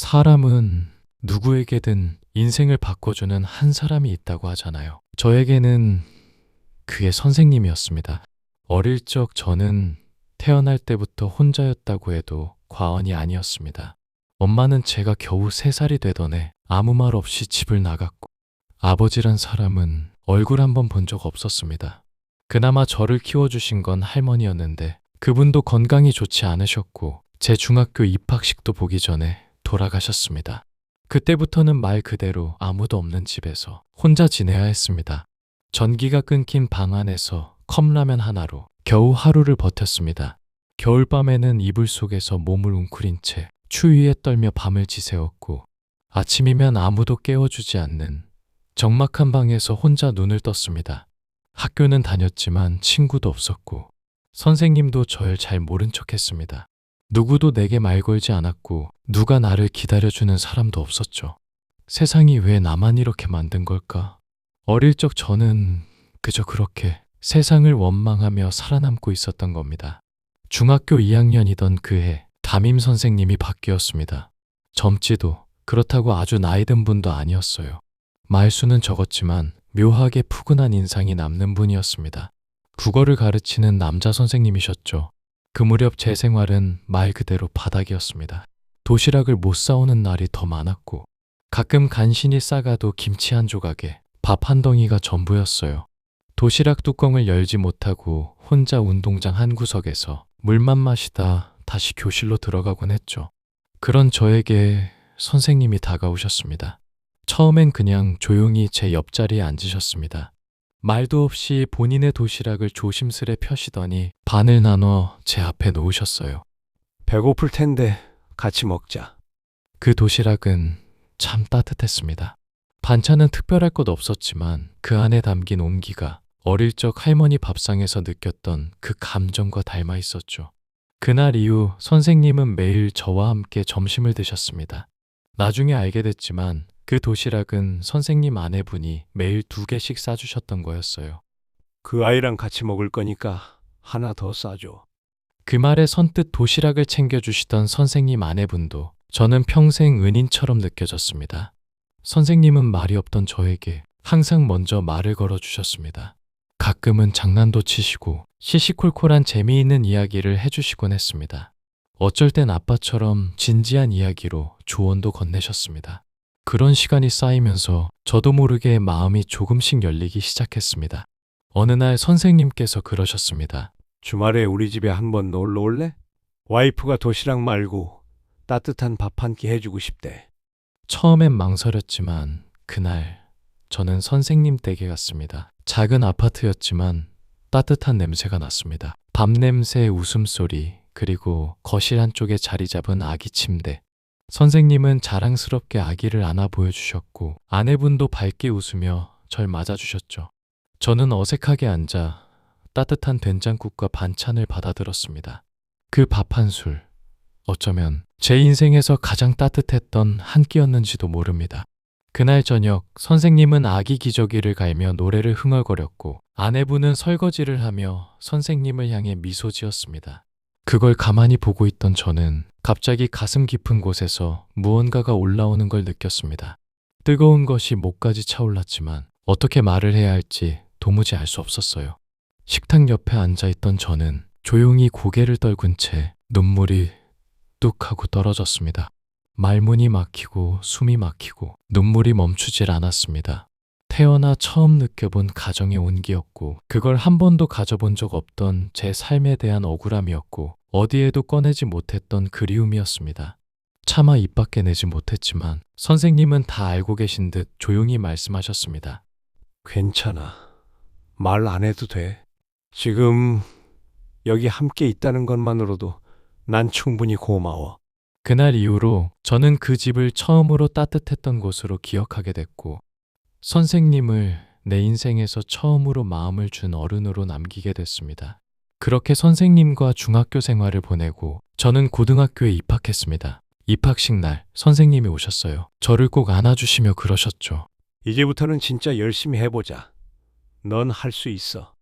사람은 누구에게든 인생을 바꿔주는 한 사람이 있다고 하잖아요. 저에게는 그게 선생님이었습니다. 어릴 적 저는 태어날 때부터 혼자였다고 해도 과언이 아니었습니다. 엄마는 제가 겨우 3살이 되던 해 아무 말 없이 집을 나갔고, 아버지란 사람은 얼굴 한 번 본 적 없었습니다. 그나마 저를 키워주신 건 할머니였는데 그분도 건강이 좋지 않으셨고 제 중학교 입학식도 보기 전에 돌아가셨습니다. 그때부터는 말 그대로 아무도 없는 집에서 혼자 지내야 했습니다. 전기가 끊긴 방 안에서 컵라면 하나로 겨우 하루를 버텼습니다. 겨울밤에는 이불 속에서 몸을 웅크린 채 추위에 떨며 밤을 지새웠고, 아침이면 아무도 깨워주지 않는 적막한 방에서 혼자 눈을 떴습니다. 학교는 다녔지만 친구도 없었고 선생님도 절 잘 모른 척 했습니다. 누구도 내게 말 걸지 않았고 누가 나를 기다려주는 사람도 없었죠. 세상이 왜 나만 이렇게 만든 걸까? 어릴 적 저는 그저 그렇게 세상을 원망하며 살아남고 있었던 겁니다. 중학교 2학년이던 그 해 담임 선생님이 바뀌었습니다. 젊지도 그렇다고 아주 나이든 분도 아니었어요. 말수는 적었지만 묘하게 푸근한 인상이 남는 분이었습니다. 국어를 가르치는 남자 선생님이셨죠. 그 무렵 제 생활은 말 그대로 바닥이었습니다. 도시락을 못 싸오는 날이 더 많았고 가끔 간신히 싸가도 김치 한 조각에 밥 한 덩이가 전부였어요. 도시락 뚜껑을 열지 못하고 혼자 운동장 한 구석에서 물만 마시다 다시 교실로 들어가곤 했죠. 그런 저에게 선생님이 다가오셨습니다. 처음엔 그냥 조용히 제 옆자리에 앉으셨습니다. 말도 없이 본인의 도시락을 조심스레 펴시더니 반을 나눠 제 앞에 놓으셨어요. 배고플 텐데 같이 먹자. 그 도시락은 참 따뜻했습니다. 반찬은 특별할 것 없었지만 그 안에 담긴 온기가 어릴 적 할머니 밥상에서 느꼈던 그 감정과 닮아 있었죠. 그날 이후 선생님은 매일 저와 함께 점심을 드셨습니다. 나중에 알게 됐지만 그 도시락은 선생님 아내분이 매일 2개씩 싸주셨던 거였어요. 그 아이랑 같이 먹을 거니까 하나 더 싸줘. 그 말에 선뜻 도시락을 챙겨주시던 선생님 아내분도 저는 평생 은인처럼 느껴졌습니다. 선생님은 말이 없던 저에게 항상 먼저 말을 걸어주셨습니다. 가끔은 장난도 치시고 시시콜콜한 재미있는 이야기를 해주시곤 했습니다. 어쩔 땐 아빠처럼 진지한 이야기로 조언도 건네셨습니다. 그런 시간이 쌓이면서 저도 모르게 마음이 조금씩 열리기 시작했습니다. 어느 날 선생님께서 그러셨습니다. 주말에 우리 집에 한번 놀러 올래? 와이프가 도시락 말고 따뜻한 밥 한 끼 해주고 싶대. 처음엔 망설였지만 그날 저는 선생님 댁에 갔습니다. 작은 아파트였지만 따뜻한 냄새가 났습니다. 밥 냄새, 웃음소리, 그리고 거실 한쪽에 자리 잡은 아기 침대. 선생님은 자랑스럽게 아기를 안아 보여주셨고 아내분도 밝게 웃으며 절 맞아주셨죠. 저는 어색하게 앉아 따뜻한 된장국과 반찬을 받아들었습니다. 그 밥 한 술, 어쩌면 제 인생에서 가장 따뜻했던 한 끼였는지도 모릅니다. 그날 저녁 선생님은 아기 기저귀를 갈며 노래를 흥얼거렸고 아내분은 설거지를 하며 선생님을 향해 미소 지었습니다. 그걸 가만히 보고 있던 저는 갑자기 가슴 깊은 곳에서 무언가가 올라오는 걸 느꼈습니다. 뜨거운 것이 목까지 차올랐지만 어떻게 말을 해야 할지 도무지 알 수 없었어요. 식탁 옆에 앉아있던 저는 조용히 고개를 떨군 채 눈물이 뚝 하고 떨어졌습니다. 말문이 막히고 숨이 막히고 눈물이 멈추질 않았습니다. 태어나 처음 느껴본 가정의 온기였고 그걸 한 번도 가져본 적 없던 제 삶에 대한 억울함이었고 어디에도 꺼내지 못했던 그리움이었습니다. 차마 입 밖에 내지 못했지만 선생님은 다 알고 계신 듯 조용히 말씀하셨습니다. 괜찮아. 말 안 해도 돼. 지금 여기 함께 있다는 것만으로도 난 충분히 고마워. 그날 이후로 저는 그 집을 처음으로 따뜻했던 곳으로 기억하게 됐고 선생님을 내 인생에서 처음으로 마음을 준 어른으로 남기게 됐습니다. 그렇게 선생님과 중학교 생활을 보내고 저는 고등학교에 입학했습니다. 입학식 날 선생님이 오셨어요. 저를 꼭 안아주시며 그러셨죠. 이제부터는 진짜 열심히 해보자. 넌 할 수 있어.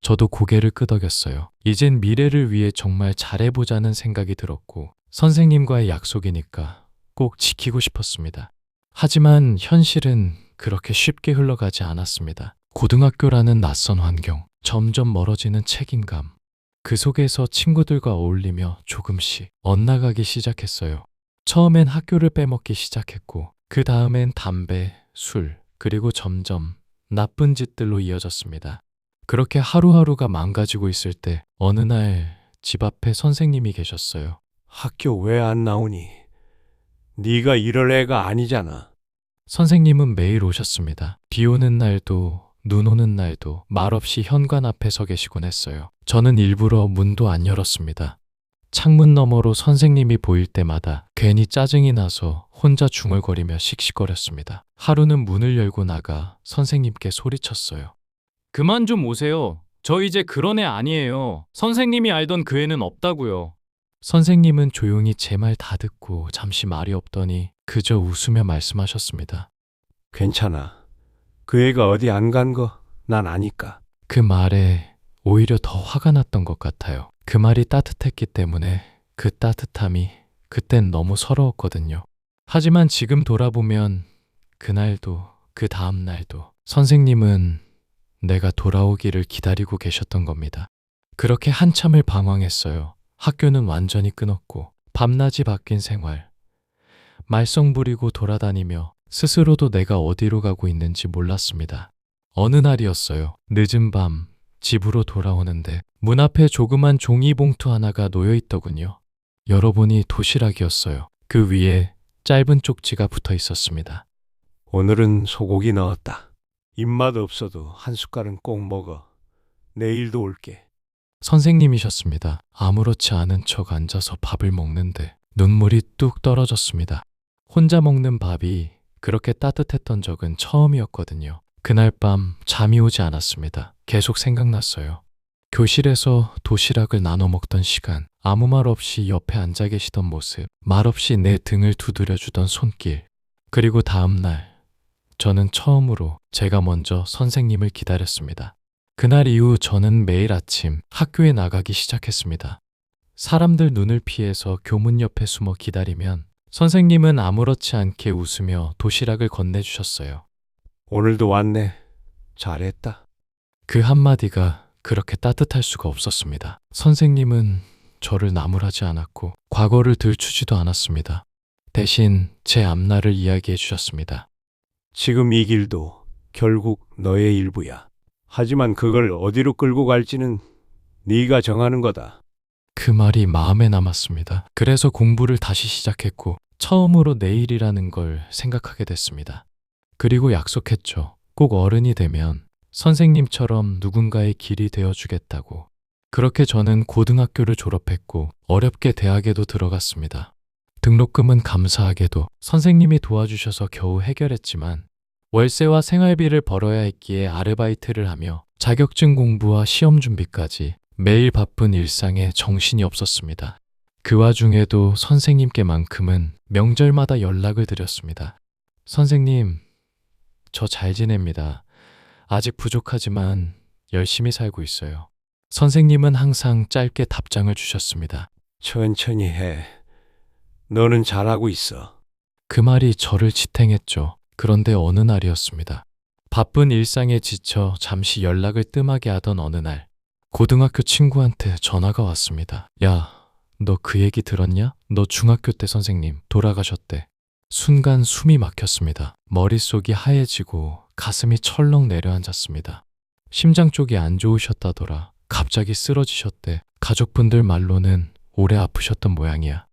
저도 고개를 끄덕였어요. 이젠 미래를 위해 정말 잘해보자는 생각이 들었고 선생님과의 약속이니까 꼭 지키고 싶었습니다. 하지만 현실은 그렇게 쉽게 흘러가지 않았습니다. 고등학교라는 낯선 환경, 점점 멀어지는 책임감, 그 속에서 친구들과 어울리며 조금씩 엇나가기 시작했어요. 처음엔 학교를 빼먹기 시작했고, 그 다음엔 담배, 술, 그리고 점점 나쁜 짓들로 이어졌습니다. 그렇게 하루하루가 망가지고 있을 때 어느 날 집 앞에 선생님이 계셨어요. 학교 왜 안 나오니? 네가 이럴 애가 아니잖아. 선생님은 매일 오셨습니다. 비 오는 날도 눈 오는 날도 말없이 현관 앞에 서 계시곤 했어요. 저는 일부러 문도 안 열었습니다. 창문 너머로 선생님이 보일 때마다 괜히 짜증이 나서 혼자 중얼거리며 씩씩거렸습니다. 하루는 문을 열고 나가 선생님께 소리쳤어요. 그만 좀 오세요. 저 이제 그런 애 아니에요. 선생님이 알던 그 애는 없다고요. 선생님은 조용히 제 말 다 듣고 잠시 말이 없더니 그저 웃으며 말씀하셨습니다. 괜찮아. 그 애가 어디 안 간 거 난 아니까. 그 말에 오히려 더 화가 났던 것 같아요. 그 말이 따뜻했기 때문에 그 따뜻함이 그땐 너무 서러웠거든요. 하지만 지금 돌아보면 그날도 그 다음 날도 선생님은 내가 돌아오기를 기다리고 계셨던 겁니다. 그렇게 한참을 방황했어요. 학교는 완전히 끊었고 밤낮이 바뀐 생활. 말썽 부리고 돌아다니며 스스로도 내가 어디로 가고 있는지 몰랐습니다. 어느 날이었어요. 늦은 밤 집으로 돌아오는데 문 앞에 조그만 종이 봉투 하나가 놓여 있더군요. 열어보니 도시락이었어요. 그 위에 짧은 쪽지가 붙어 있었습니다. 오늘은 소고기 넣었다. 입맛 없어도 한 숟갈은 꼭 먹어. 내일도 올게. 선생님이셨습니다. 아무렇지 않은 척 앉아서 밥을 먹는데 눈물이 뚝 떨어졌습니다. 혼자 먹는 밥이 그렇게 따뜻했던 적은 처음이었거든요. 그날 밤 잠이 오지 않았습니다. 계속 생각났어요. 교실에서 도시락을 나눠 먹던 시간, 아무 말 없이 옆에 앉아 계시던 모습, 말없이 내 등을 두드려주던 손길, 그리고 다음 날 저는 처음으로 제가 먼저 선생님을 기다렸습니다. 그날 이후 저는 매일 아침 학교에 나가기 시작했습니다. 사람들 눈을 피해서 교문 옆에 숨어 기다리면 선생님은 아무렇지 않게 웃으며 도시락을 건네주셨어요. 오늘도 왔네. 잘했다. 그 한마디가 그렇게 따뜻할 수가 없었습니다. 선생님은 저를 나무라지 않았고 과거를 들추지도 않았습니다. 대신 제 앞날을 이야기해 주셨습니다. 지금 이 길도 결국 너의 일부야. 하지만 그걸 어디로 끌고 갈지는 네가 정하는 거다. 그 말이 마음에 남았습니다. 그래서 공부를 다시 시작했고 처음으로 내일이라는 걸 생각하게 됐습니다. 그리고 약속했죠. 꼭 어른이 되면 선생님처럼 누군가의 길이 되어주겠다고. 그렇게 저는 고등학교를 졸업했고 어렵게 대학에도 들어갔습니다. 등록금은 감사하게도 선생님이 도와주셔서 겨우 해결했지만 월세와 생활비를 벌어야 했기에 아르바이트를 하며 자격증 공부와 시험 준비까지 매일 바쁜 일상에 정신이 없었습니다. 그 와중에도 선생님께만큼은 명절마다 연락을 드렸습니다. 선생님, 저 잘 지냅니다. 아직 부족하지만 열심히 살고 있어요. 선생님은 항상 짧게 답장을 주셨습니다. 천천히 해. 너는 잘하고 있어. 그 말이 저를 지탱했죠. 그런데 어느 날이었습니다. 바쁜 일상에 지쳐 잠시 연락을 뜸하게 하던 어느 날, 고등학교 친구한테 전화가 왔습니다. 야, 너 그 얘기 들었냐? 너 중학교 때 선생님 돌아가셨대. 순간 숨이 막혔습니다. 머릿속이 하얘지고 가슴이 철렁 내려앉았습니다. 심장 쪽이 안 좋으셨다더라. 갑자기 쓰러지셨대. 가족분들 말로는 오래 아프셨던 모양이야.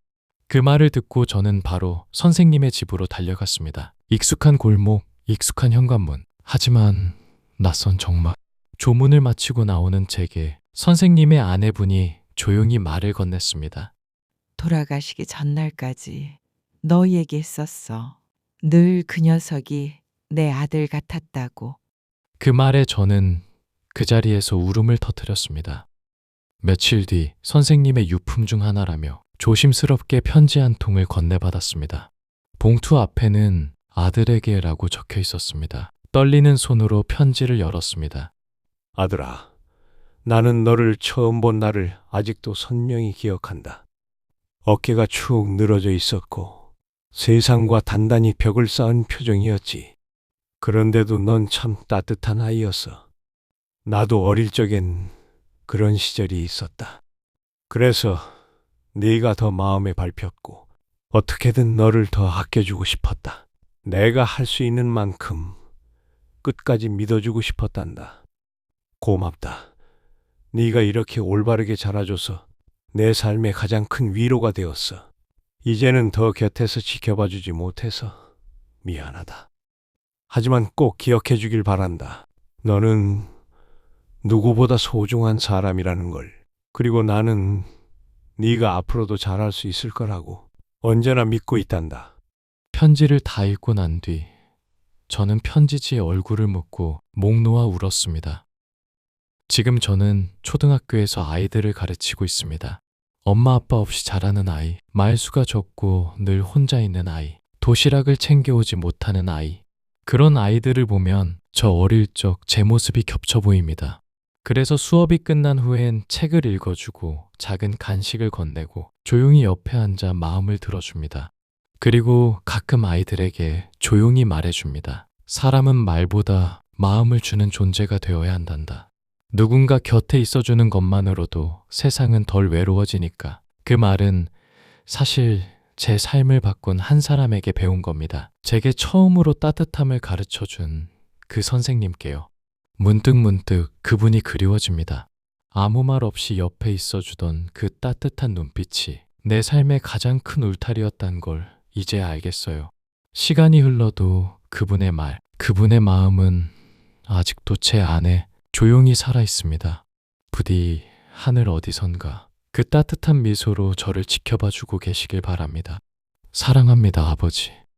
그 말을 듣고 저는 바로 선생님의 집으로 달려갔습니다. 익숙한 골목, 익숙한 현관문. 하지만 낯선 정막. 조문을 마치고 나오는 제게 선생님의 아내분이 조용히 말을 건넸습니다. 돌아가시기 전날까지 너 얘기했었어. 늘 그 녀석이 내 아들 같았다고. 그 말에 저는 그 자리에서 울음을 터뜨렸습니다. 며칠 뒤 선생님의 유품 중 하나라며 조심스럽게 편지 한 통을 건네받았습니다. 봉투 앞에는 아들에게라고 적혀 있었습니다. 떨리는 손으로 편지를 열었습니다. 아들아, 나는 너를 처음 본 날을 아직도 선명히 기억한다. 어깨가 축 늘어져 있었고 세상과 단단히 벽을 쌓은 표정이었지. 그런데도 넌 참 따뜻한 아이였어. 나도 어릴 적엔 그런 시절이 있었다. 그래서 네가 더 마음에 밟혔고 어떻게든 너를 더 아껴주고 싶었다. 내가 할 수 있는 만큼 끝까지 믿어주고 싶었단다. 고맙다. 네가 이렇게 올바르게 자라줘서 내 삶의 가장 큰 위로가 되었어. 이제는 더 곁에서 지켜봐 주지 못해서 미안하다. 하지만 꼭 기억해 주길 바란다. 너는 누구보다 소중한 사람이라는 걸. 그리고 나는 네가 앞으로도 잘할 수 있을 거라고 언제나 믿고 있단다. 편지를 다 읽고 난 뒤 저는 편지지에 얼굴을 묻고 목 놓아 울었습니다. 지금 저는 초등학교에서 아이들을 가르치고 있습니다. 엄마 아빠 없이 자라는 아이, 말수가 적고 늘 혼자 있는 아이, 도시락을 챙겨오지 못하는 아이. 그런 아이들을 보면 저 어릴 적 제 모습이 겹쳐 보입니다. 그래서 수업이 끝난 후엔 책을 읽어주고 작은 간식을 건네고 조용히 옆에 앉아 마음을 들어줍니다. 그리고 가끔 아이들에게 조용히 말해줍니다. 사람은 말보다 마음을 주는 존재가 되어야 한단다. 누군가 곁에 있어주는 것만으로도 세상은 덜 외로워지니까. 그 말은 사실 제 삶을 바꾼 한 사람에게 배운 겁니다. 제게 처음으로 따뜻함을 가르쳐준 그 선생님께요. 문득 그분이 그리워집니다. 아무 말 없이 옆에 있어주던 그 따뜻한 눈빛이 내 삶의 가장 큰 울타리였단 걸 이제 알겠어요. 시간이 흘러도 그분의 말, 그분의 마음은 아직도 제 안에 조용히 살아 있습니다. 부디 하늘 어디선가 그 따뜻한 미소로 저를 지켜봐 주고 계시길 바랍니다. 사랑합니다, 아버지.